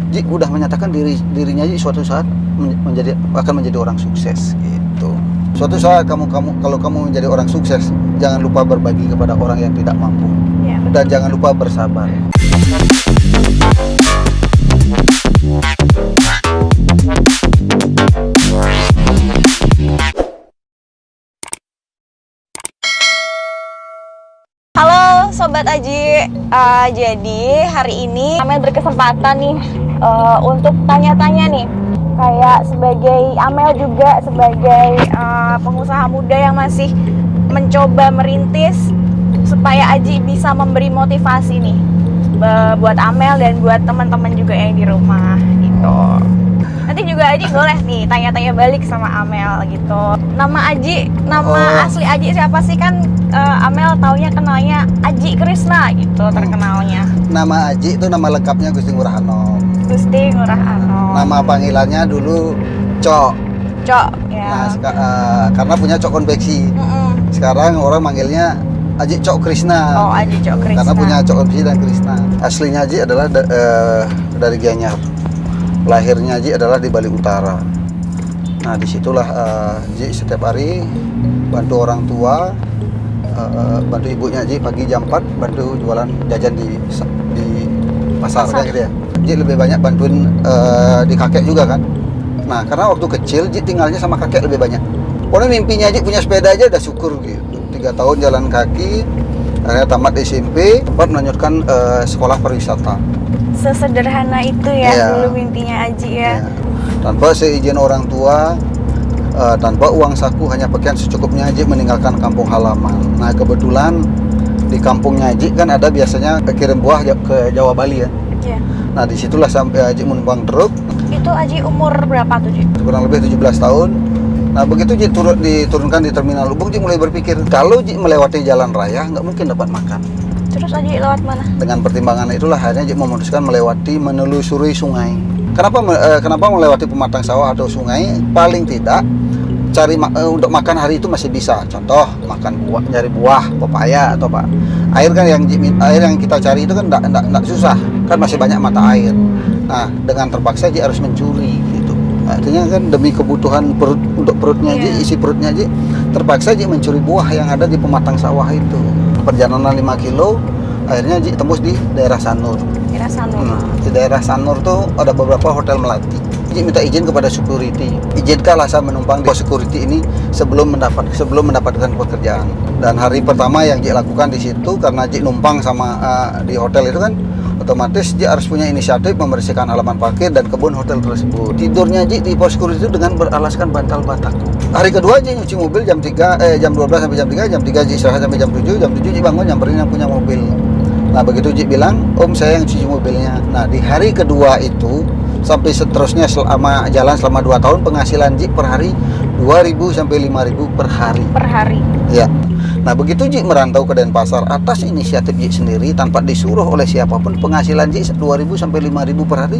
Ji udah menyatakan dirinya Ji suatu saat akan menjadi orang sukses gitu. Suatu saat kalau kamu menjadi orang sukses, jangan lupa berbagi kepada orang yang tidak mampu. Ya, Dan jangan lupa bersabar. Halo Sobat Aji, jadi hari ini Amel berkesempatan nih untuk tanya-tanya nih. Kayak sebagai Amel juga sebagai pengusaha muda yang masih mencoba merintis, supaya Aji bisa memberi motivasi nih buat Amel dan buat teman-teman juga yang di rumah gitu. Nanti juga Aji boleh nih tanya-tanya balik sama Amel gitu. Nama Aji, asli Aji siapa sih? Kan Amel taunya kenalnya Aji Krisna gitu terkenalnya. Nama Aji itu nama lengkapnya Gusti Ngurah Anom. Gusti Ngurah Anom. Nama panggilannya dulu Cok. Cok ya. Nah, karena punya Cok konveksi. Sekarang orang manggilnya Aji Cok Krisna. Oh, Aji Cok Krisna. Karena punya Cok konveksi dan Krisna. Aslinya Aji adalah dari Gianyar. Lahirnya Ji adalah di Bali Utara. Nah disitulah Ji setiap hari bantu orang tua, bantu ibunya Ji pagi jam 4 bantu jualan jajan di pasar. Kayak gitu ya. Ji lebih banyak bantuin di kakek juga kan. Nah karena waktu kecil Ji tinggalnya sama kakek lebih banyak. Pokoknya mimpinya Ji punya sepeda aja udah syukur gitu. 3 tahun jalan kaki, akhirnya tamat SMP, sempat melanjutkan sekolah pariwisata. Sesederhana itu ya dulu mimpinya Aji ya. Tanpa seizin orang tua, tanpa uang saku, hanya pakaian secukupnya Aji meninggalkan kampung halaman. Nah kebetulan di kampungnya Aji kan ada biasanya kirim buah ke Jawa Bali ya. Nah disitulah sampai Aji menumpang truk. Itu Aji umur berapa tuh Ji? Kurang lebih 17 tahun. Nah begitu Ji diturunkan di terminal Lubuk, Ji mulai berpikir kalau Ji melewati jalan raya nggak mungkin dapat makan. Terus Aji lewat mana? Dengan pertimbangan itulah akhirnya Ji memutuskan menelusuri sungai. Kenapa melewati pematang sawah atau sungai? Paling tidak cari untuk makan hari itu masih bisa. Contoh makan buah, nyari buah, pepaya atau apa. Air kan air yang kita cari itu kan enggak susah, kan masih banyak mata air. Nah, dengan terpaksa Ji harus mencuri gitu. Artinya kan demi kebutuhan untuk perutnya Ji, isi perutnya Ji, terpaksa Ji mencuri buah yang ada di pematang sawah itu. Perjalanan 5 kilo, akhirnya Ji tembus di daerah Sanur. Di daerah Sanur tuh ada beberapa hotel melati. Ji minta izin kepada security. Izinkanlah saya menumpang di security ini sebelum mendapatkan pekerjaan. Dan hari pertama yang Ji lakukan di situ, karena Ji numpang sama di hotel itu kan, otomatis Ji harus punya inisiatif membersihkan halaman parkir dan kebun hotel tersebut. Tidurnya Ji di pos security itu dengan beralaskan bantal bataku. Hari kedua Ji nyuci mobil jam 12 sampai jam 3, jam 3 Ji istirahat sampai jam 7, jam 7 Ji bangun nyamperin yang punya mobil. Nah begitu Ji bilang, Om saya yang cuci mobilnya. Nah di hari kedua itu sampai seterusnya selama 2 tahun penghasilan Ji per hari 2.000 sampai 5.000 per hari. Per hari. Ya. Nah begitu Ji merantau ke Denpasar atas inisiatif Ji sendiri tanpa disuruh oleh siapapun, penghasilan Ji 2.000 sampai 5.000 per hari.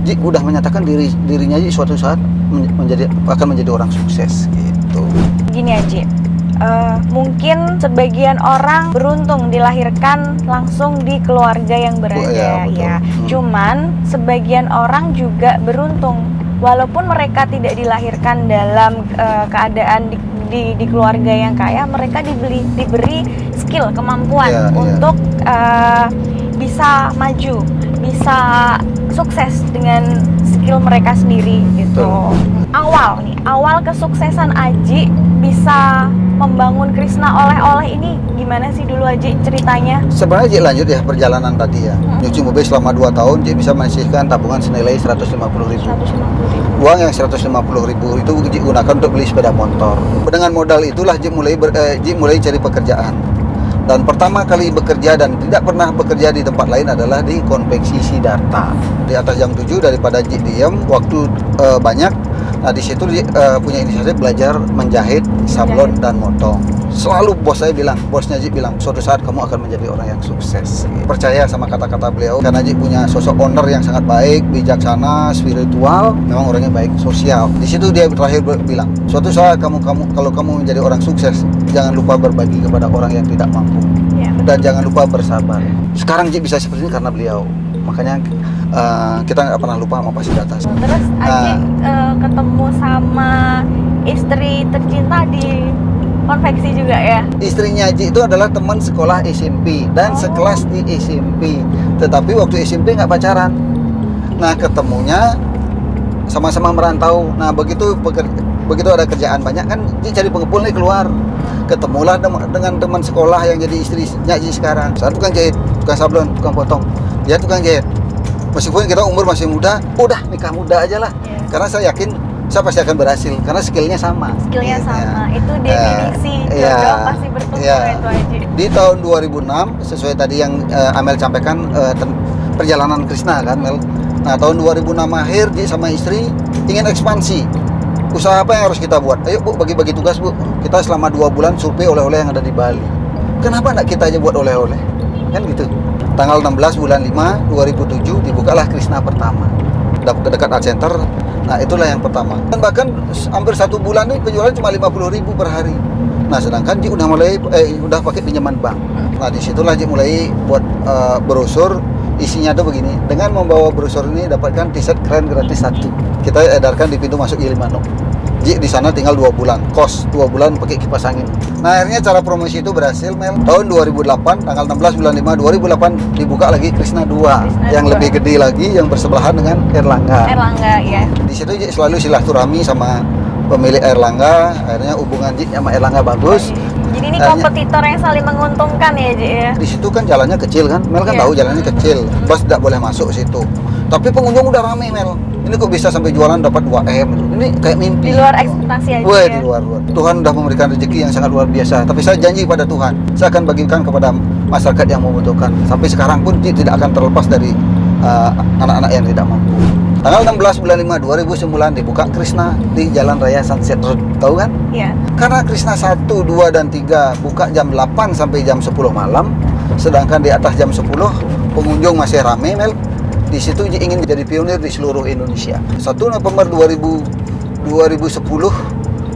Ji udah menyatakan dirinya Ji suatu saat akan menjadi orang sukses gitu. Gini Aji, mungkin sebagian orang beruntung dilahirkan langsung di keluarga yang berada ya. Cuman sebagian orang juga beruntung walaupun mereka tidak dilahirkan dalam keadaan di keluarga yang kaya, mereka diberi skill, kemampuan untuk bisa maju, bisa sukses dengan skill mereka sendiri gitu. Awal kesuksesan Aji bisa membangun Krisna oleh-oleh ini gimana sih dulu Aji ceritanya? Sebenarnya Ji lanjut ya perjalanan tadi ya. Nyuci mobil selama 2 tahun Ji bisa menyisihkan tabungan senilai 150.000. Uang yang 150.000 itu Ji gunakan untuk beli sepeda motor. Dengan modal itulah Ji mulai cari pekerjaan. Dan pertama kali bekerja dan tidak pernah bekerja di tempat lain adalah di konveksi Siddhartha. Di atas jam 7 daripada Ji diam, waktu banyak. Nah di situ punya inisiatif belajar menjahit, sablon dan motong. Selalu bosnya Ji bilang, suatu saat kamu akan menjadi orang yang sukses. Percaya sama kata-kata beliau, karena Ji punya sosok owner yang sangat baik, bijaksana, spiritual, memang orangnya baik, sosial. Di situ dia terakhir bilang, suatu saat kalau kamu menjadi orang sukses, jangan lupa berbagi kepada orang yang tidak mampu. Dan jangan lupa bersabar. Sekarang Ji bisa seperti ini karena beliau. Makanya kita nggak pernah lupa sama fasilitas. Terus Aji ketemu sama istri tercinta di konveksi juga ya? Istrinya Aji itu adalah teman sekolah SMP dan sekelas di SMP. Tetapi waktu SMP nggak pacaran. Nah ketemunya sama-sama merantau. Nah begitu ada kerjaan banyak kan, Ji cari pengepul nih keluar. Ketemulah dengan teman sekolah yang jadi istrinya Ji sekarang. Saya tukang jahit, tukang sablon, tukang potong. Dia tukang jahit. Meskipun kita umur masih muda, udah nikah muda aja lah. Karena saya yakin saya pasti akan berhasil karena skillnya sama. Skillnya sama, itu definisi jodoh pasti bertemu itu Aji. Di tahun 2006 sesuai tadi yang Amel sampaikan perjalanan Krisna kan Mel. Nah tahun 2006 akhir Ji sama istri ingin ekspansi. Usaha apa yang harus kita buat? Ayo Bu, bagi-bagi tugas Bu. Kita selama 2 bulan survei oleh-oleh yang ada di Bali. Kenapa enggak kita aja buat oleh-oleh? Kan gitu. Tanggal 16 bulan 5 2007 dibukalah Krisna pertama. Dekat Art Center. Nah itulah yang pertama. Dan bahkan hampir 1 bulan nih penjualan cuma 50.000 per hari. Nah sedangkan Ji udah mulai udah pakai pinjaman bank. Nah disitulah Ji mulai buat brosur. Isinya tuh begini. Dengan membawa brosur ini dapatkan t-shirt keren gratis 1. Kita edarkan di pintu masuk Gilimanuk. Ji di sana tinggal 2 bulan, kos 2 bulan pakai kipas angin. Nah akhirnya cara promosi itu berhasil Mel. Tahun 2008 tanggal 16 bulan 5 2008 dibuka lagi Krisna 2 yang lebih gede lagi yang bersebelahan dengan Erlangga. Erlangga ya. Di situ Ji selalu silaturahmi sama pemilik Erlangga. Akhirnya hubungan Ji sama Erlangga bagus. Jadi ini kompetitor yang saling menguntungkan ya Ji ya. Di situ kan jalannya kecil kan, Mel kan tahu jalannya kecil, bus tidak boleh masuk situ. Tapi pengunjung udah rame Mel. Ini kok bisa sampai jualan dapat 2M? Ini kayak mimpi. Di luar ekspektasi aja. Wah, ya? di luar. Tuhan udah memberikan rezeki yang sangat luar biasa. Tapi saya janji pada Tuhan, saya akan bagikan kepada masyarakat yang membutuhkan. Sampai sekarang pun Ji tidak akan terlepas dari anak-anak yang tidak mampu. Tanggal 16 bulan 5 2009 dibuka Krisna di Jalan Raya Sunset Road. Tahu kan? Iya. Karena Krisna 1, 2, dan 3 buka jam 8 sampai jam 10 malam. Sedangkan di atas jam 10 pengunjung masih ramai Mel. Di situ Ji ingin menjadi pionir di seluruh Indonesia. 1 November 2010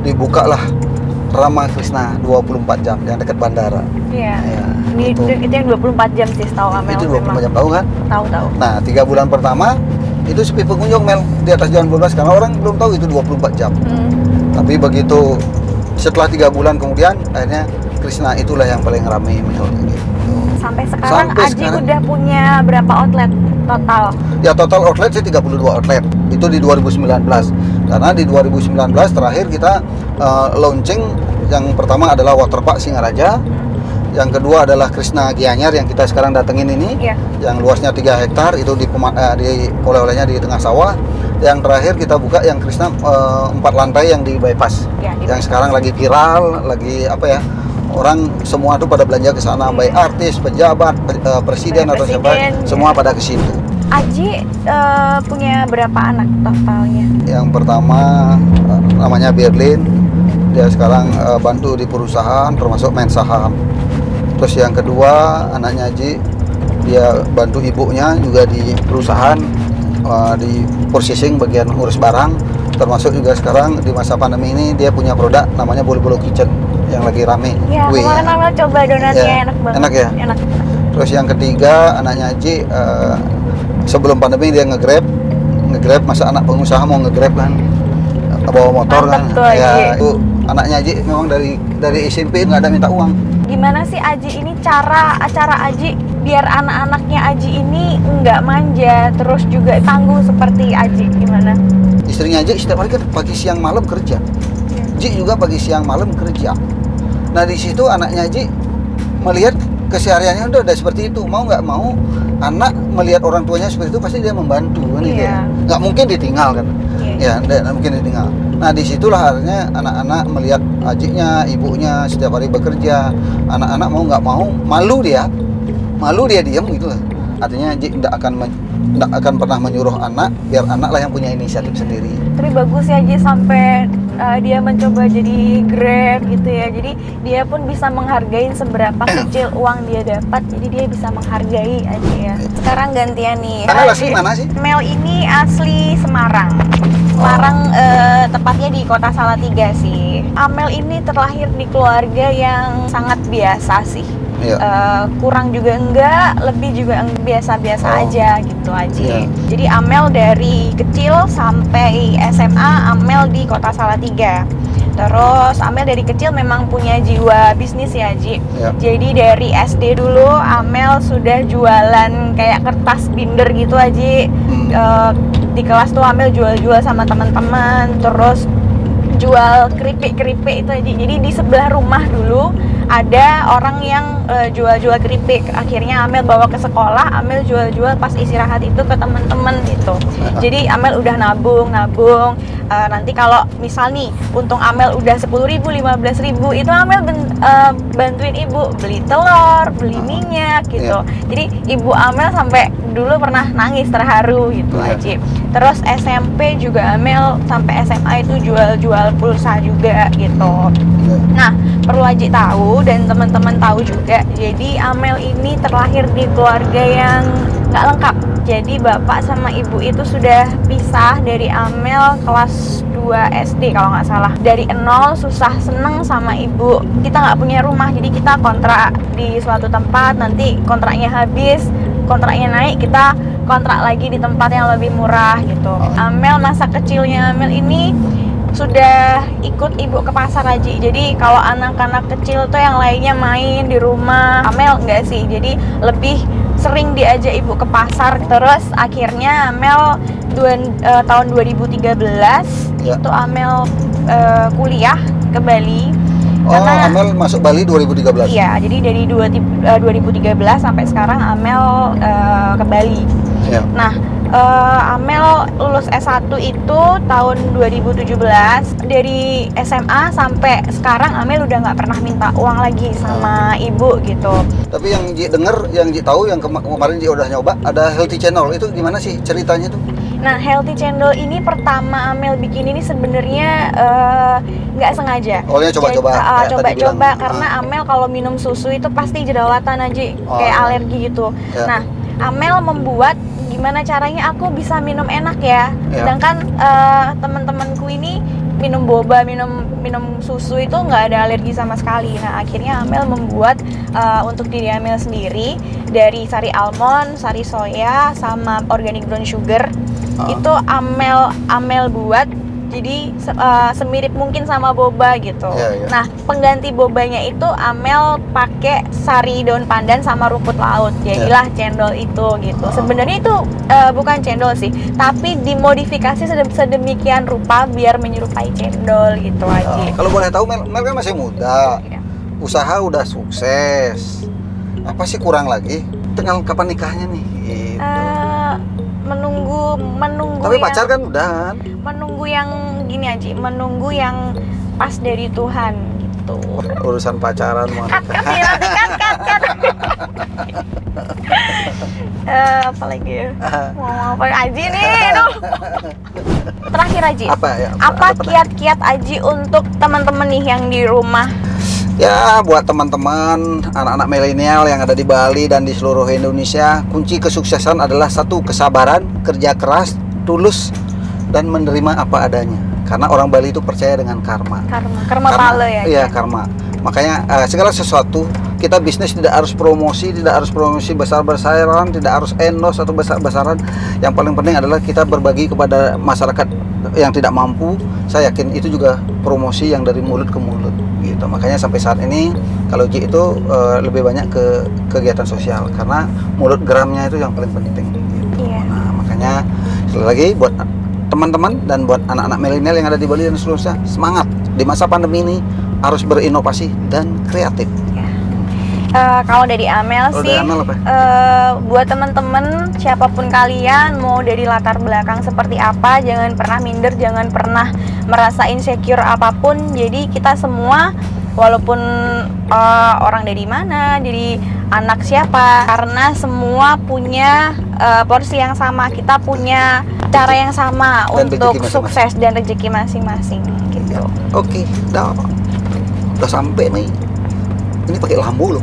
dibukalah Rama Krisna 24 jam yang dekat bandara. Iya. Ya, itu yang 24 jam sih setahu Amel. Itu 24 jam, tahu kan? Tahu. Nah, 3 bulan pertama itu sepi pengunjung Mel di atas jam 12 karena orang belum tahu itu 24 jam. Tapi begitu setelah 3 bulan kemudian akhirnya Krisna itulah yang paling ramai Mel gitu. Sampai sekarang Aji udah punya berapa outlet total? Ya total outlet sih 32 outlet. Itu di 2019. Karena di 2019 terakhir kita launching yang pertama adalah Waterpark Singaraja. Yang kedua adalah Krisna Gianyar yang kita sekarang datengin ini. Yang luasnya 3 hektar itu di oleh-olehnya di tengah sawah. Yang terakhir kita buka yang Krisna 4 lantai yang di bypass. Yang sekarang lagi viral, lagi apa ya? Orang semua tuh pada belanja ke sana, baik artis, pejabat, presiden atau siapa, semua pada ke situ. Aji punya berapa anak totalnya? Yang pertama namanya Berlin, dia sekarang bantu di perusahaan termasuk main saham. Terus yang kedua anaknya Aji, dia bantu ibunya juga di perusahaan di processing bagian urus barang. Termasuk juga sekarang di masa pandemi ini dia punya produk namanya Bolo-Bolo Kitchen yang lagi rame. Ya, kemarin Amel coba donatnya, enak banget. Enak ya? Enak. Terus yang ketiga anaknya Aji sebelum pandemi dia nge-grab masa anak pengusaha mau nge-grab kan bawa motor. Mantap kan tuh, ya itu anaknya Aji memang dari SMP nggak ada minta uang. Gimana sih Aji ini cara Aji biar anak-anaknya Aji ini nggak manja terus juga tangguh seperti Aji, gimana? Istrinya Aji setiap hari kan pagi siang malam kerja. Ji juga pagi siang malam kerja. Nah di situ anaknya Ji melihat kesehariannya udah seperti itu. Mau nggak mau anak melihat orang tuanya seperti itu pasti dia membantu kan gitu ya. Nggak mungkin ditinggal kan. Ya nggak mungkin ditinggal. Nah disitulah akhirnya anak-anak melihat Ajinya, ibunya setiap hari bekerja. Anak-anak mau nggak mau malu dia diam gitu lah. Artinya Ji tidak akan pernah menyuruh anak, biar anak lah yang punya inisiatif sendiri. Tapi bagus ya Ji sampai dia mencoba jadi Grab gitu ya. Jadi dia pun bisa menghargai seberapa kecil uang dia dapat. Jadi dia bisa menghargai aja ya. Sekarang gantian nih. Amel asli mana sih? Mel ini asli Semarang. Semarang tepatnya di Kota Salatiga sih. Amel ini terlahir di keluarga yang sangat biasa sih. Iya. Kurang juga enggak, lebih juga biasa-biasa aja gitu Aji. Iya. Jadi Amel dari kecil sampai SMA Amel di Kota Salatiga. Terus Amel dari kecil memang punya jiwa bisnis ya Ji. Iya. Jadi dari SD dulu Amel sudah jualan kayak kertas binder gitu Aji. Di kelas tuh Amel jual-jual sama teman-teman. Terus jual keripik-keripik itu Aji. Jadi di sebelah rumah dulu ada orang yang jual-jual keripik. Akhirnya Amel bawa ke sekolah, Amel jual-jual pas istirahat itu ke teman-teman gitu. Jadi Amel udah nabung. Nanti kalau misal nih untung Amel udah 10.000, 15.000, itu Amel bantuin ibu beli telur, beli minyak gitu. Jadi ibu Amel sampai dulu pernah nangis terharu gitu Aji. Terus SMP juga Amel sampai SMA itu jual-jual pulsa juga gitu. Nah, perlu Aji tahu dan teman-teman tahu juga. Jadi Amel ini terlahir di keluarga yang nggak lengkap. Jadi bapak sama ibu itu sudah pisah dari Amel kelas 2 SD kalau nggak salah. Dari nol susah seneng sama ibu. Kita nggak punya rumah, jadi kita kontrak di suatu tempat. Nanti kontraknya habis, kontraknya naik, kita kontrak lagi di tempat yang lebih murah gitu. Amel masa kecilnya Amel ini sudah ikut ibu ke pasar Haji. Jadi kalau anak-anak kecil tuh yang lainnya main di rumah, Amel enggak sih. Jadi lebih sering diajak ibu ke pasar. Terus akhirnya Amel tahun 2013 itu Amel kuliah ke Bali. Karena Amel masuk Bali 2013. Iya, jadi dari 2013 sampai sekarang Amel ke Bali. Iya. Nah, Amel lulus S1 itu tahun 2017. Dari SMA sampai sekarang Amel udah nggak pernah minta uang lagi sama ibu gitu. Tapi yang Ji denger, yang Ji tahu, yang kemarin Ji udah nyoba, ada Healthy Channel. Itu gimana sih ceritanya tuh? Nah, Healthy Channel ini pertama Amel bikin ini sebenarnya nggak sengaja. Awalnya coba-coba. Coba-coba karena Amel kalau minum susu itu pasti jerawatan aja, kayak alergi gitu. Ya. Nah, Amel membuat gimana caranya aku bisa minum enak ya. Sedangkan teman-temanku ini minum boba, minum susu itu nggak ada alergi sama sekali. Nah, akhirnya Amel membuat untuk diri Amel sendiri dari sari almond, sari soya, sama organic brown sugar. Itu Amel buat jadi semirip mungkin sama boba gitu. Nah, pengganti bobanya itu Amel pakai sari daun pandan sama rumput laut. Jadilah cendol itu gitu. Sebenarnya itu bukan cendol sih, tapi dimodifikasi sedemikian rupa biar menyerupai cendol gitu aja. Kalau boleh tahu, Mel kan masih muda, usaha udah sukses. Apa sih kurang lagi? Tinggal kapan nikahnya nih? Gitu. Menunggu tapi pacar kan udah. Menunggu yang gini aja, menunggu yang pas dari Tuhan gitu. Urusan pacaran mau cut apalagi ya? Mau apa Aji nih? Terakhir Aji. Apa kiat-kiat Aji untuk teman-teman nih yang di rumah? Ya, buat teman-teman anak-anak milenial yang ada di Bali dan di seluruh Indonesia, kunci kesuksesan adalah satu, kesabaran, kerja keras, tulus, dan menerima apa adanya. Karena orang Bali itu percaya dengan karma. Karma pala ya. Iya, karma. Makanya segala sesuatu kita bisnis tidak harus promosi besar-besaran, tidak harus endorse atau besar-besaran. Yang paling penting adalah kita berbagi kepada masyarakat yang tidak mampu. Saya yakin itu juga promosi yang dari mulut ke mulut gitu. Makanya sampai saat ini kalau Ji itu lebih banyak ke kegiatan sosial karena mulut geramnya itu yang paling penting gitu. Nah, makanya sekali lagi buat teman-teman dan buat anak-anak milenial yang ada di Bali dan seluruhnya, semangat di masa pandemi ini, harus berinovasi dan kreatif. Kalau dari Amel sih, buat temen-temen siapapun kalian, mau dari latar belakang seperti apa, jangan pernah minder, jangan pernah merasa insecure apapun. Jadi kita semua, walaupun orang dari mana, dari anak siapa, karena semua punya porsi yang sama, kita punya cara yang sama dan untuk sukses dan rezeki masing-masing gitu. Oke, udah sampai nih. Ini pakai lampu loh.